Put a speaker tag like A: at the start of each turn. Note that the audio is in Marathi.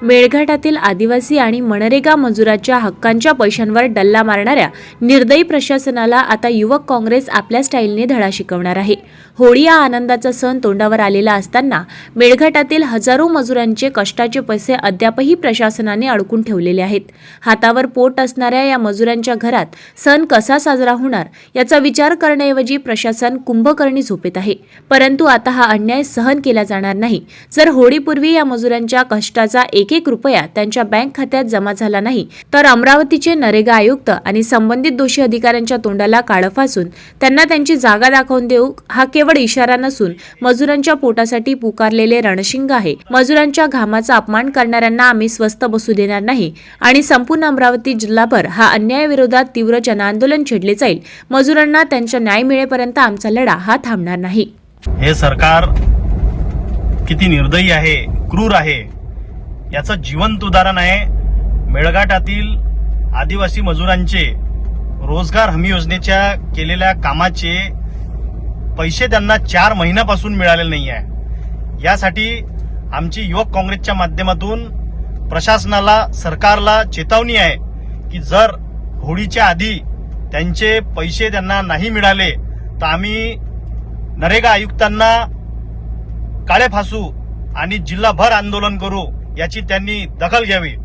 A: मेळघाटातील आदिवासी आणि मनरेगा मजुरांच्या हक्कांच्या पैशांवर डल्ला मारणाऱ्या निर्दयी प्रशासनाला आता युवक काँग्रेस आपल्या स्टाईलने धडा शिकवणार आहे। होळी हा आनंदाचा सण तोंडावर आलेला असताना मेळघाटातील हजारो मजुरांचे कष्टाचे पैसे अद्यापही प्रशासनाने अडकून ठेवलेले आहेत। हातावर पोट असणाऱ्या या मजुरांच्या घरात सण कसा साजरा होणार याचा विचार करण्याऐवजी प्रशासन कुंभकर्णी झोपेत आहे। परंतु आता हा अन्याय सहन केला जाणार नाही। जर होळीपूर्वी या मजुरांच्या कष्टाचा एक रुपया त्यांच्या बँक खात्यात जमा झाला नाही तर अमरावतीचे नरेगा आयुक्त आणि संबंधित दोषी अधिकाऱ्यांच्या तोंडाला काळं फासून त्यांना त्यांची जागा दाखवून देऊ हा केवळ इशारा नसून मजुरांच्या पोटासाठी पुकारलेले रणशिंग आहे। मजुरांच्या घामाचा अपमान करणाऱ्यांना आम्ही स्वस्थ बसू देणार नाही आणि संपूर्ण अमरावती जिल्हाभर हा अन्यायाविरोधात तीव्र जनआंदोलन छेडले जाईल। मजुरांना त्यांचा न्याय मिळेपर्यंत आमचा लढा हा थांबणार नाही।
B: हे सरकार किती निर्दयी आहे, क्रूर आहे याचं जिवंत उदाहरण आहे। मेळघाटातील आदिवासी मजुरांचे रोजगार हमी योजनेच्या केलेल्या कामाचे पैसे त्यांना 4 महिन्यापासून मिळालेले नाही आहे। यासाठी आमची युवक काँग्रेसच्या माध्यमातून प्रशासनाला, सरकारला चेतावणी आहे की जर होळीच्या आधी त्यांचे पैसे त्यांना नाही मिळाले तर आम्ही नरेगा आयुक्तांना काळे फासू आणि जिल्हाभर आंदोलन करू, याची त्यांनी दखल घ्यावी।